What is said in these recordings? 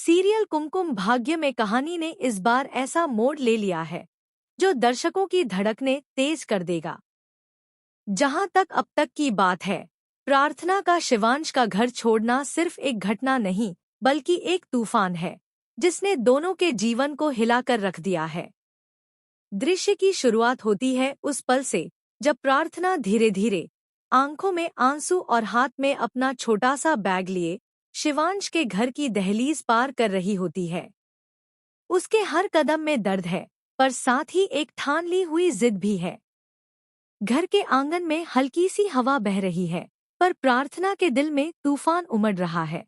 Serial Kumkum Bhagya में कहानी ने इस बार ऐसा मोड़ ले लिया है जो दर्शकों की धड़कनें तेज कर देगा। जहां तक अब तक की बात है, प्रार्थना का शिवांश का घर छोड़ना सिर्फ एक घटना नहीं बल्कि एक तूफान है जिसने दोनों के जीवन को हिलाकर रख दिया है। दृश्य की शुरुआत होती है उस पल से जब प्रार्थना धीरे धीरे, आंखों में आंसू और हाथ में अपना छोटा सा बैग लिए, शिवांश के घर की दहलीज पार कर रही होती है। उसके हर कदम में दर्द है, पर साथ ही एक ठान ली हुई जिद भी है। घर के आंगन में हल्की सी हवा बह रही है, पर प्रार्थना के दिल में तूफान उमड़ रहा है।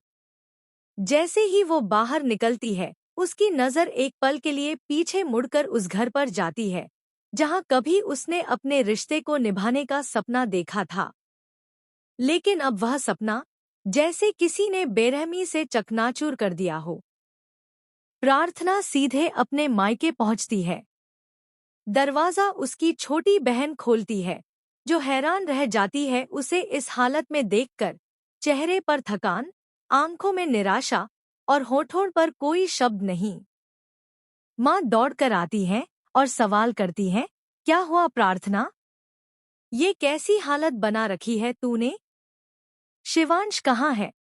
जैसे ही वो बाहर निकलती है, उसकी नजर एक पल के लिए पीछे मुड़कर उस घर पर जाती है जहां कभी उसने अपने रिश्ते को निभाने का सपना देखा था। लेकिन अब वह सपना जैसे किसी ने बेरहमी से चकनाचूर कर दिया हो। प्रार्थना सीधे अपने मायके पहुंचती है। दरवाजा उसकी छोटी बहन खोलती है, जो हैरान रह जाती है उसे इस हालत में देखकर। चेहरे पर थकान, आंखों में निराशा और होठों पर कोई शब्द नहीं। माँ दौड़कर आती है और सवाल करती है, क्या हुआ प्रार्थना? ये कैसी हालत बना रखी है तूने? शिवांश कहाँ है?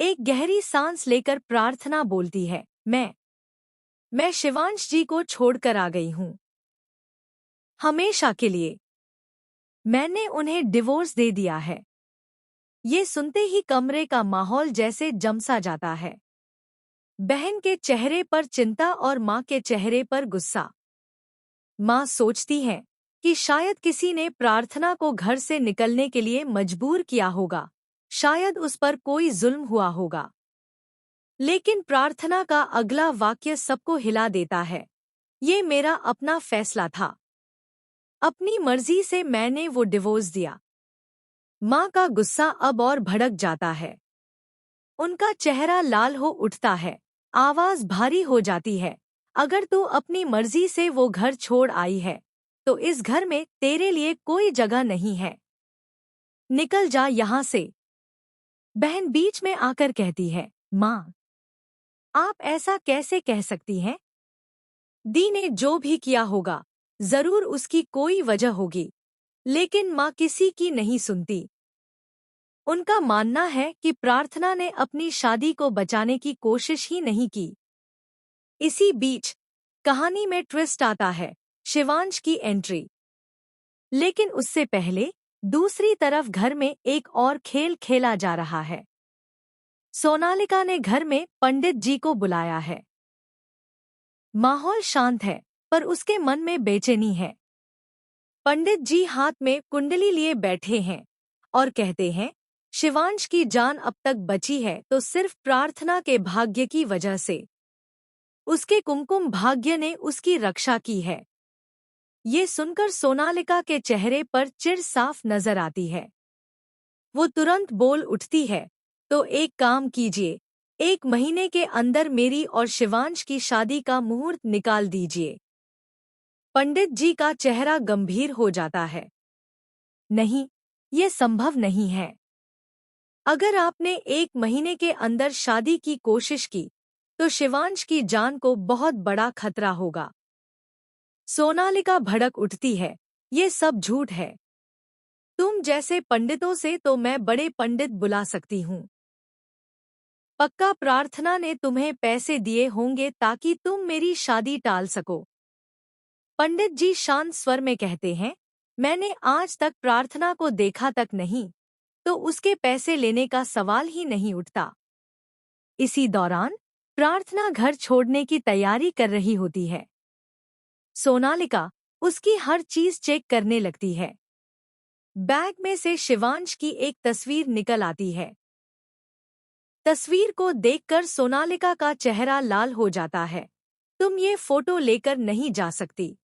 एक गहरी सांस लेकर प्रार्थना बोलती है, मैं शिवांश जी को छोड़कर आ गई हूँ, हमेशा के लिए। मैंने उन्हें डिवोर्स दे दिया है। ये सुनते ही कमरे का माहौल जैसे जमसा जाता है। बहन के चेहरे पर चिंता और माँ के चेहरे पर गुस्सा। माँ सोचती है कि शायद किसी ने प्रार्थना को घर से निकलने के लिए मजबूर किया होगा, शायद उस पर कोई जुल्म हुआ होगा। लेकिन प्रार्थना का अगला वाक्य सबको हिला देता है, ये मेरा अपना फैसला था। अपनी मर्जी से मैंने वो डिवोर्स दिया। माँ का गुस्सा अब और भड़क जाता है। उनका चेहरा लाल हो उठता है, आवाज भारी हो जाती है। अगर तू अपनी मर्जी से वो घर छोड़ आई है, तो इस घर में तेरे लिए कोई जगह नहीं है। निकल जा यहाँ से। बहन बीच में आकर कहती है, माँ, आप ऐसा कैसे कह सकती हैं? दी ने जो भी किया होगा, जरूर उसकी कोई वजह होगी। लेकिन माँ किसी की नहीं सुनती। उनका मानना है कि प्रार्थना ने अपनी शादी को बचाने की कोशिश ही नहीं की। इसी बीच कहानी में ट्विस्ट आता है, शिवांश की एंट्री। लेकिन उससे पहले दूसरी तरफ घर में एक और खेल खेला जा रहा है। सोनालिका ने घर में पंडित जी को बुलाया है। माहौल शांत है, पर उसके मन में बेचैनी है। पंडित जी हाथ में कुंडली लिए बैठे हैं और कहते हैं, शिवांश की जान अब तक बची है तो सिर्फ प्रार्थना के भाग्य की वजह से। उसके कुमकुम भाग्य ने उसकी रक्षा की है। ये सुनकर सोनालिका के चेहरे पर चिढ़ साफ नजर आती है। वो तुरंत बोल उठती है, तो एक काम कीजिए, 1 महीने के अंदर मेरी और शिवांश की शादी का मुहूर्त निकाल दीजिए। पंडित जी का चेहरा गंभीर हो जाता है। नहीं, ये संभव नहीं है। अगर आपने 1 महीने के अंदर शादी की कोशिश की, तो शिवांश की जान को बहुत बड़ा खतरा होगा। सोनालिका भड़क उठती है, ये सब झूठ है। तुम जैसे पंडितों से तो मैं बड़े पंडित बुला सकती हूँ। पक्का प्रार्थना ने तुम्हें पैसे दिए होंगे ताकि तुम मेरी शादी टाल सको। पंडित जी शांत स्वर में कहते हैं, मैंने आज तक प्रार्थना को देखा तक नहीं, तो उसके पैसे लेने का सवाल ही नहीं उठता। इसी दौरान प्रार्थना घर छोड़ने की तैयारी कर रही होती है। सोनालिका उसकी हर चीज चेक करने लगती है। बैग में से शिवांश की एक तस्वीर निकल आती है। तस्वीर को देखकर सोनालिका का चेहरा लाल हो जाता है। तुम ये फोटो लेकर नहीं जा सकती।